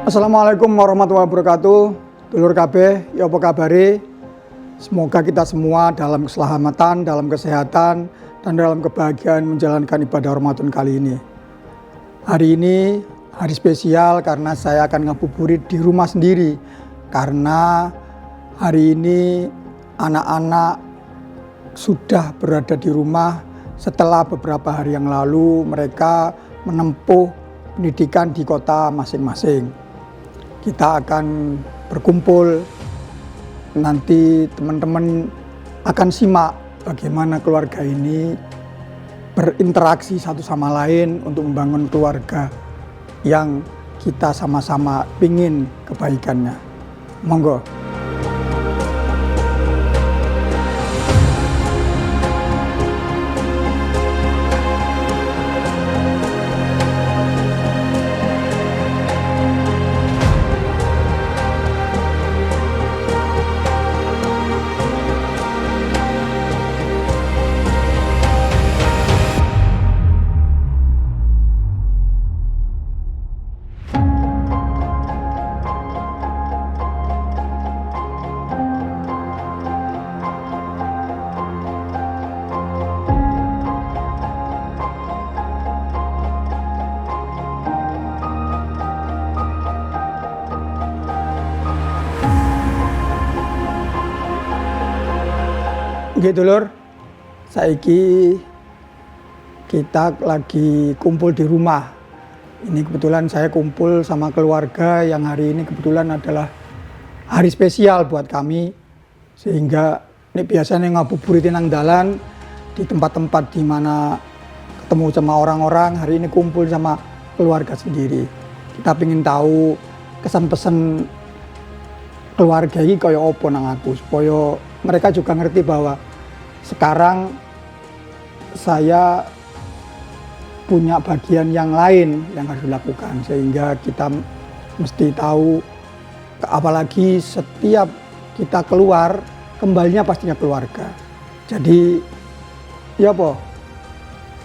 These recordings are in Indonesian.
Assalamualaikum warahmatullahi wabarakatuh. Dulur kabeh, ya apa kabare? Semoga kita semua dalam keselamatan, dalam kesehatan, dan dalam kebahagiaan menjalankan ibadah Ramadan kali ini. Hari ini hari spesial karena saya akan ngabuburit di rumah sendiri. Karena hari ini anak-anak sudah berada di rumah setelah beberapa hari yang lalu mereka menempuh pendidikan di kota masing-masing. Kita akan berkumpul, nanti teman-teman akan simak bagaimana keluarga ini berinteraksi satu sama lain untuk membangun keluarga yang kita sama-sama ingin kebaikannya. Monggo. Gitu lur, saiki kita lagi kumpul di rumah. Ini kebetulan saya kumpul sama keluarga yang hari ini kebetulan adalah hari spesial buat kami. Sehingga ini biasanya ngabuburit nang dalan di tempat-tempat di mana ketemu sama orang-orang, hari ini kumpul sama keluarga sendiri. Kita pengen tahu kesan-pesan keluarga ini kaya apa nang aku, supaya mereka juga ngerti bahwa sekarang saya punya bagian yang lain yang harus dilakukan, sehingga kita mesti tahu, apalagi setiap kita keluar kembalinya pastinya keluarga. Jadi ya apa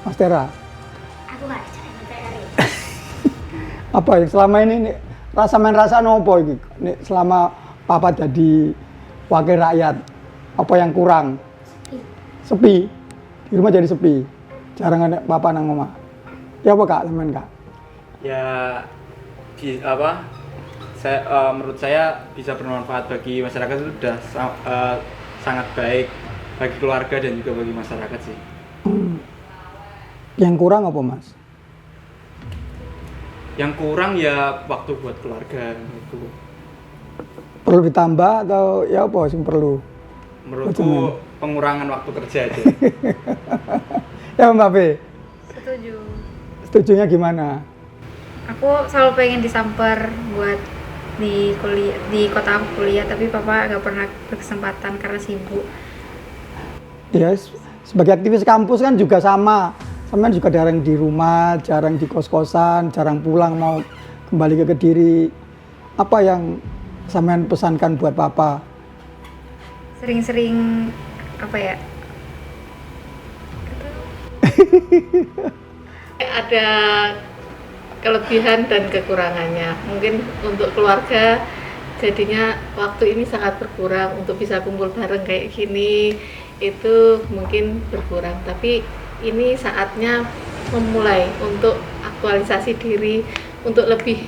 Mas Tera? Aku gak ada cara. Apa yang selama ini rasa apa ini selama papa jadi wakil rakyat, apa yang kurang? Sepi, di rumah jadi sepi, jarang ada papa nang omah. Ya apa kak, temen kak? Ya, menurut saya bisa bermanfaat bagi masyarakat itu sudah sangat baik bagi keluarga dan juga bagi masyarakat sih. Yang kurang apa mas? Yang kurang ya waktu buat keluarga itu. Perlu ditambah atau ya apa sih perlu? Menurutku pengurangan waktu kerja aja. Ya Mbak B? Setuju. Setujunya gimana? Aku selalu pengen disamper buat di kuliah, di kota aku kuliah, tapi papa gak pernah berkesempatan karena sibuk. Ya, sebagai aktivis kampus kan juga sama. Sampean juga jarang di rumah, jarang di kos-kosan, jarang pulang mau kembali ke Kediri. Apa yang sampean pesankan buat papa? Sering-sering apa ya? Ada kelebihan dan kekurangannya. Mungkin untuk keluarga jadinya waktu ini sangat berkurang, untuk bisa kumpul bareng kayak gini itu mungkin berkurang, tapi ini saatnya memulai untuk aktualisasi diri untuk lebih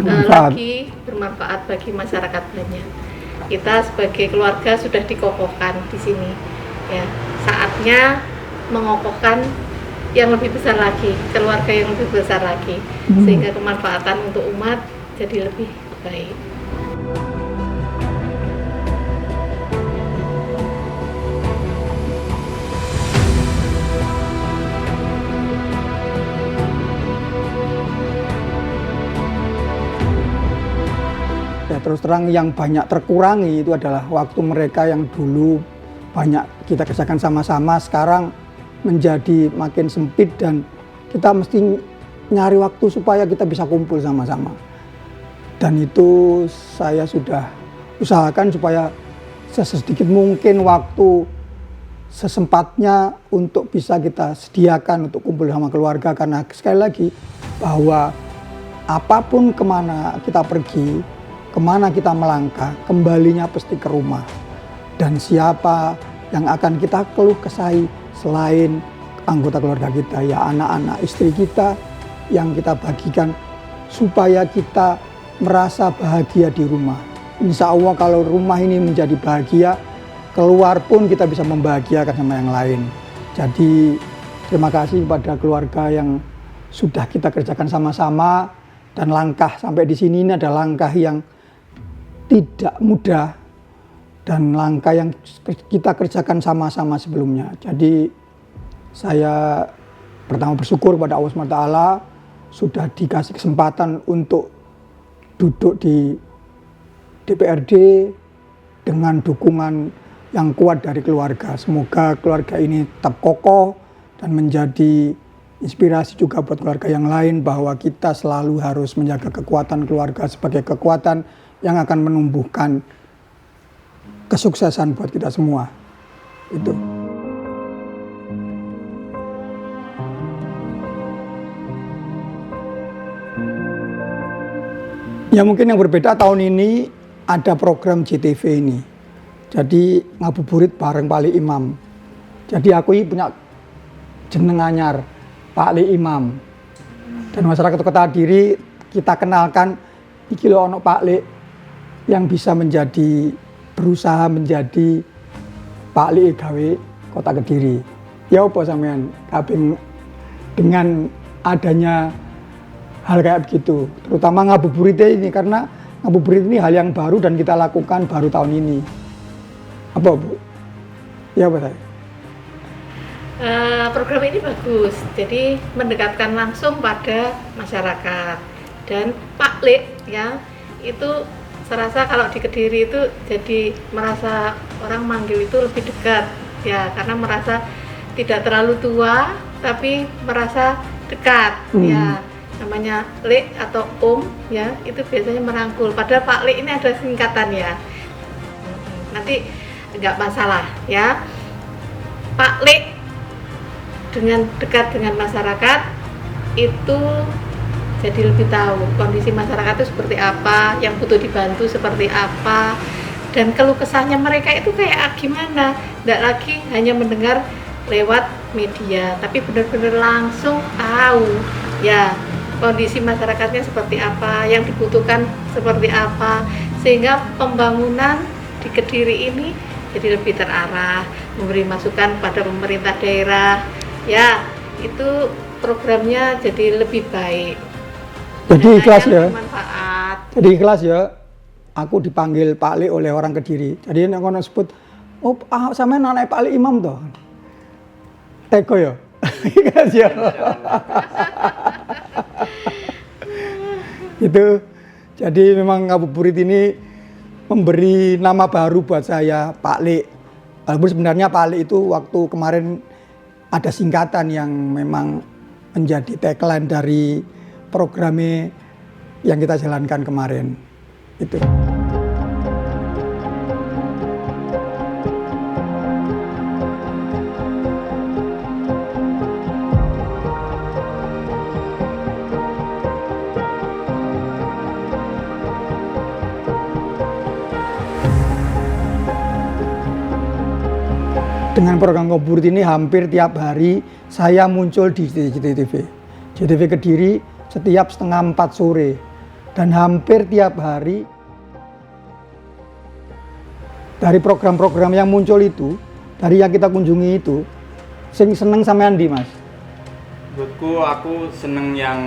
lagi bermanfaat bagi masyarakat banyak. Kita sebagai keluarga sudah dikokohkan di sini, ya saatnya mengokohkan yang lebih besar lagi, keluarga yang lebih besar lagi, sehingga kemanfaatan untuk umat jadi lebih baik. Ya terus terang yang banyak terkurangi itu adalah waktu mereka yang dulu banyak kita kerjakan sama-sama, sekarang menjadi makin sempit dan kita mesti nyari waktu supaya kita bisa kumpul sama-sama. Dan itu saya sudah usahakan supaya sesedikit mungkin waktu sesempatnya untuk bisa kita sediakan untuk kumpul sama keluarga, karena sekali lagi bahwa apapun kemana kita pergi, kemana kita melangkah, kembalinya pasti ke rumah. Dan siapa yang akan kita keluh kesahi selain anggota keluarga kita, ya anak-anak, istri kita yang kita bagikan supaya kita merasa bahagia di rumah. Insya Allah kalau rumah ini menjadi bahagia, keluar pun kita bisa membahagiakan sama yang lain. Jadi terima kasih kepada keluarga yang sudah kita kerjakan sama-sama, dan langkah sampai di sini ini adalah langkah yang tidak mudah dan langkah yang kita kerjakan sama-sama sebelumnya. Jadi saya pertama bersyukur kepada Allah SWT sudah dikasih kesempatan untuk duduk di DPRD dengan dukungan yang kuat dari keluarga. Semoga keluarga ini tetap kokoh dan menjadi inspirasi juga buat keluarga yang lain bahwa kita selalu harus menjaga kekuatan keluarga sebagai kekuatan yang akan menumbuhkan kesuksesan buat kita semua. Itu. Ya mungkin yang berbeda tahun ini ada program JTV ini. Jadi ngabuburit bareng Pak Li Imam. Jadi aku ini punya jeneng anyar, Pak Li Imam. Dan masyarakat Kota Kediri kita kenalkan iki lho ono Pak Li yang bisa berusaha menjadi Pak Li gawe Kota Kediri. Ya apa sampean kaping dengan adanya hal kayak begitu, terutama ngabuburit ini, karena ngabuburit ini hal yang baru dan kita lakukan baru tahun ini. Apa Bu? Ya apa saya? Program ini bagus, jadi mendekatkan langsung pada masyarakat. Dan Pak Li ya, itu serasa kalau di Kediri itu jadi merasa orang manggil itu lebih dekat ya, karena merasa tidak terlalu tua tapi merasa dekat ya. Namanya Li atau Om ya, itu biasanya merangkul. Padahal Pak Li ini ada singkatan ya. Nanti enggak masalah ya. Pak Li dengan dekat dengan masyarakat itu jadi lebih tahu kondisi masyarakat itu seperti apa, yang butuh dibantu seperti apa, dan keluh kesahnya mereka itu kayak gimana. Tidak lagi hanya mendengar lewat media, tapi benar-benar langsung tahu ya kondisi masyarakatnya seperti apa, yang dibutuhkan seperti apa, sehingga pembangunan di Kediri ini jadi lebih terarah, memberi masukan pada pemerintah daerah ya, itu programnya jadi lebih baik. Jadi ikhlas ya. Bermanfaat. Jadi ikhlas ya. Aku dipanggil Pak Li oleh orang Kediri. Jadi nek ngono sebut, "Oh, sampean anak Pak Li Imam toh?" Teko ya. Ikhlas ya. Itu. Jadi memang ngabuburit ini memberi nama baru buat saya, Pak Li. Walaupun sebenarnya Pak Li itu waktu kemarin ada singkatan yang memang menjadi tagline dari programnya yang kita jalankan kemarin. Itu. Dengan program ngabuburit ini hampir tiap hari saya muncul di JTV. JTV Kediri setiap 3:30 sore. Dan hampir tiap hari dari program-program yang muncul itu, dari yang kita kunjungi itu, sing seneng sama Andi Mas? Buatku aku seneng yang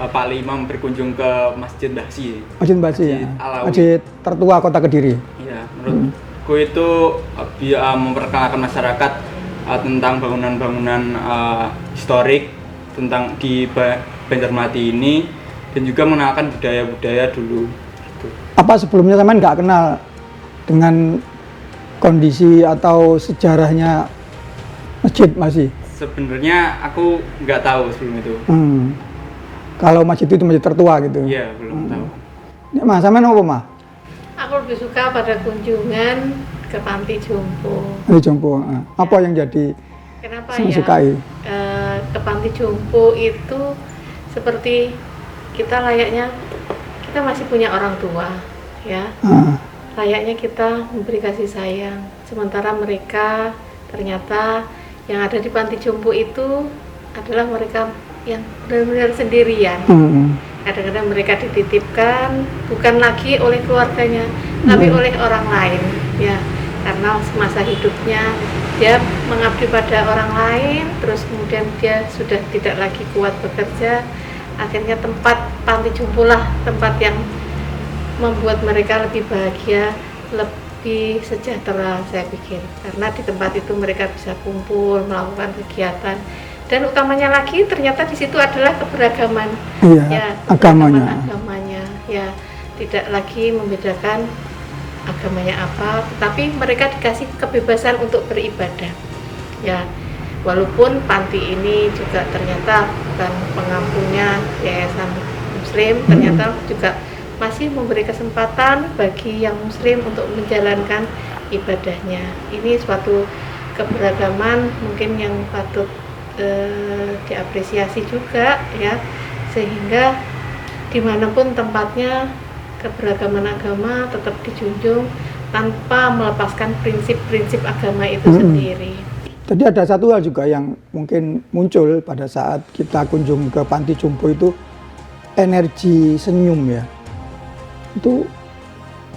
Pak Li Imam berkunjung ke Masjid Basi. Masjid Basi ya. Alawi. Masjid tertua Kota Kediri. Iya, menurutku itu memperkenalkan masyarakat tentang bangunan-bangunan historik tentang di Banjarmati ini, dan juga mengenalkan budaya-budaya dulu. Gitu. Apa sebelumnya sampean nggak kenal dengan kondisi atau sejarahnya masjid masih? Sebenarnya aku nggak tahu sebelum itu. Kalau masjid itu masjid tertua gitu? Iya, belum tahu. Ini Mas, sampean apa Mas? Aku lebih suka pada kunjungan ke Panti Jompo. Panti Jompo. Apa yang jadi Kenapa saya ya? sukai? Ke Panti Jompo itu seperti kita layaknya kita masih punya orang tua, ya. Layaknya kita memberi kasih sayang. Sementara mereka ternyata yang ada di panti jompo itu adalah mereka yang benar-benar sendirian. Kadang-kadang mereka dititipkan bukan lagi oleh keluarganya, tapi oleh orang lain, ya. Karena semasa hidupnya dia mengabdi pada orang lain, terus kemudian dia sudah tidak lagi kuat bekerja, akhirnya tempat panti jompo lah tempat yang membuat mereka lebih bahagia, lebih sejahtera, saya pikir. Karena di tempat itu mereka bisa kumpul, melakukan kegiatan, dan utamanya lagi ternyata di situ adalah keberagaman, ya, agamanya, ya, tidak lagi membedakan agamanya apa, tapi mereka dikasih kebebasan untuk beribadah, ya. Walaupun panti ini juga ternyata bukan pengampunya yayasan Muslim, ternyata juga masih memberi kesempatan bagi yang Muslim untuk menjalankan ibadahnya. Ini suatu keberagaman mungkin yang patut diapresiasi juga, ya, sehingga dimanapun tempatnya keberagaman agama tetap dijunjung tanpa melepaskan prinsip-prinsip agama itu sendiri. Jadi ada satu hal juga yang mungkin muncul pada saat kita kunjung ke panti jompo itu, energi senyum, ya. Itu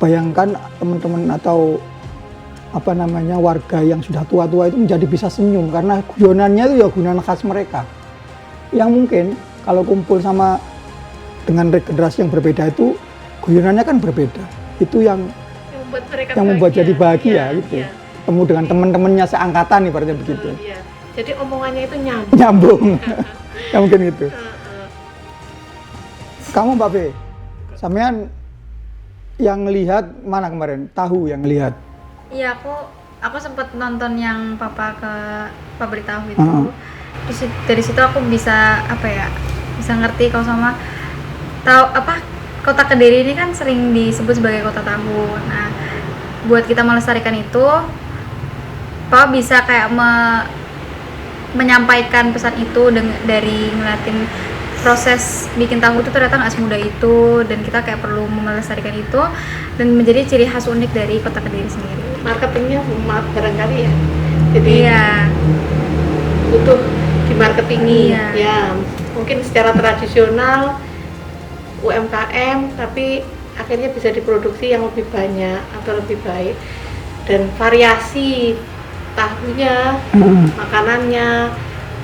bayangkan teman-teman atau warga yang sudah tua-tua itu menjadi bisa senyum karena guyonannya itu ya guyonan khas mereka, yang mungkin kalau kumpul sama dengan generasi yang berbeda itu guyonannya kan berbeda. Itu yang membuat jadi bahagia, ya, gitu, ya. Temu dengan teman-temannya seangkatan ibaratnya begitu, ya. Jadi omongannya itu nyambung. Ya mungkin gitu. Kamu Mbak B, sampean yang lihat mana kemarin? Tahu yang lihat? Iya, aku sempat nonton yang papa ke pabrik tahu itu. Dari situ aku bisa bisa ngerti kalau sama tahu kota Kediri ini kan sering disebut sebagai kota tahu. Nah, buat kita melestarikan itu, papa bisa kayak menyampaikan pesan itu dari ngeliatin proses bikin tahu itu ternyata nggak semudah itu, dan kita kayak perlu melestarikan itu dan menjadi ciri khas unik dari kota Kediri sendiri. Marketingnya barangkali, ya, jadi butuh di marketingi, ya, mungkin secara tradisional UMKM, tapi akhirnya bisa diproduksi yang lebih banyak atau lebih baik, dan variasi tahunya, makanannya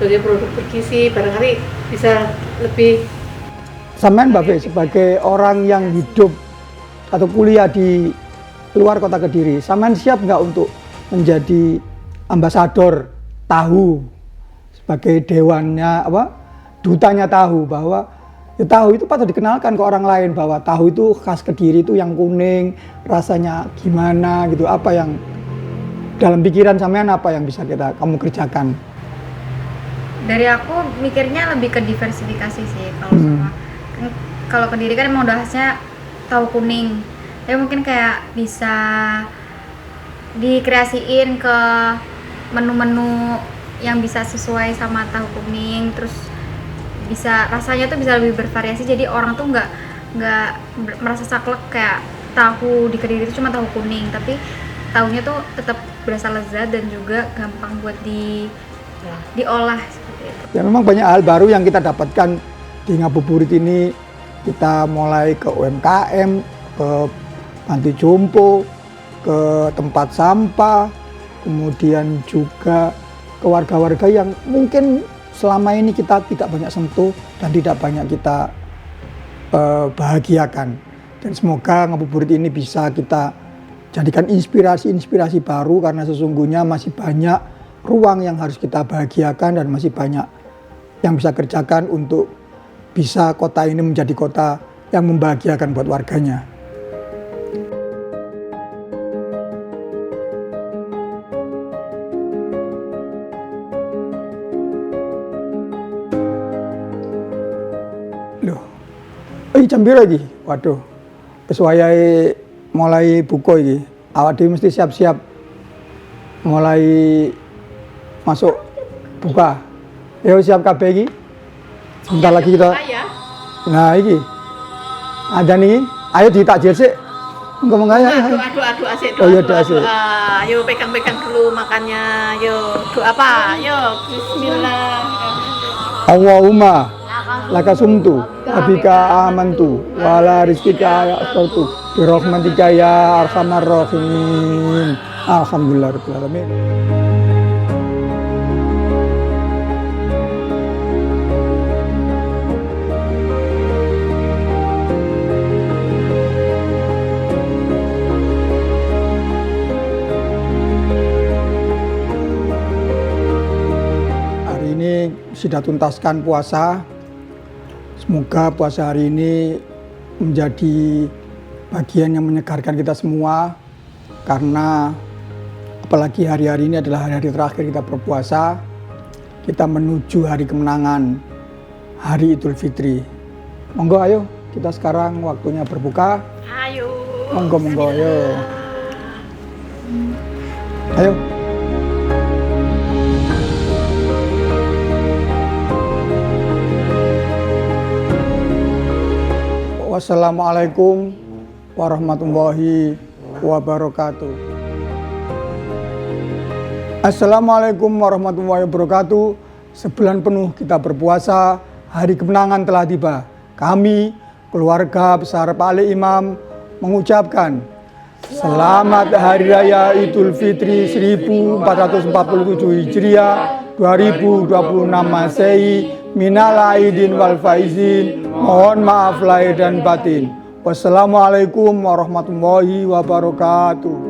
sebagai produk bergizi barangkali bisa lebih. Sampean Mbak Be, sebagai orang yang hidup atau kuliah di luar kota Kediri, sampean siap nggak untuk menjadi ambasador tahu, sebagai dewannya dutanya tahu, bahwa ya, tahu itu patut dikenalkan ke orang lain bahwa tahu itu khas Kediri itu yang kuning, rasanya gimana gitu. Apa yang dalam pikiran sampean, apa yang bisa kamu kerjakan? Dari aku mikirnya lebih ke diversifikasi sih. Kalau Kediri kan emang udah khasnya tahu kuning, tapi mungkin kayak bisa dikreasiin ke menu-menu yang bisa sesuai sama tahu kuning, terus bisa rasanya tuh bisa lebih bervariasi, jadi orang tuh nggak merasa saklek kayak tahu di Kediri itu cuma tahu kuning, tapi tahunya tuh tetap berasa lezat dan juga gampang buat diolah seperti itu. Ya memang banyak hal baru yang kita dapatkan di Ngabuburit ini. Kita mulai ke UMKM, ke panti jompo, ke tempat sampah, kemudian juga ke warga-warga yang mungkin selama ini kita tidak banyak sentuh dan tidak banyak kita bahagiakan. Dan semoga Ngabuburit ini bisa kita jadikan inspirasi-inspirasi baru, karena sesungguhnya masih banyak ruang yang harus kita bahagiakan dan masih banyak yang bisa kerjakan untuk bisa kota ini menjadi kota yang membahagiakan buat warganya. Loh, jam piro iki? Waduh, wis wayahe mulai buka iki. Awak dhewe mesti siap-siap mulai masuk buka. Ya siap kabeh iki. Sebentar lagi kita. Nah iki ada nih, ayo ditakjil sih. Ngomong aja. Aduh asik. Oh iya, asik. Ayo pegang-pegang dulu makannya. Yo, doa apa? Yo, bismillah. Allahumma laka sumtu abika amantu wala rizkika ya'astartu birahmatika ya arhamar rahimin. Alhamdulillah rabbil alamin. Sudah tuntaskan puasa. Semoga puasa hari ini menjadi bagian yang menyegarkan kita semua, karena apalagi hari-hari ini adalah hari-hari terakhir kita berpuasa. Kita menuju hari kemenangan, hari Idul Fitri. Monggo ayo kita sekarang waktunya berbuka. Ayo. Monggo ayo. Ayo. Wassalamualaikum warahmatullahi wabarakatuh. Assalamualaikum warahmatullahi wabarakatuh. Sebulan penuh kita berpuasa, hari kemenangan telah tiba. Kami, keluarga besar Pak Ali Imam, mengucapkan Selamat Hari Raya Idul Fitri 1447 Hijriah 2026 Masehi. Minal aidin wal faizin. Mohon maaf lahir dan batin. Wassalamualaikum warahmatullahi wabarakatuh.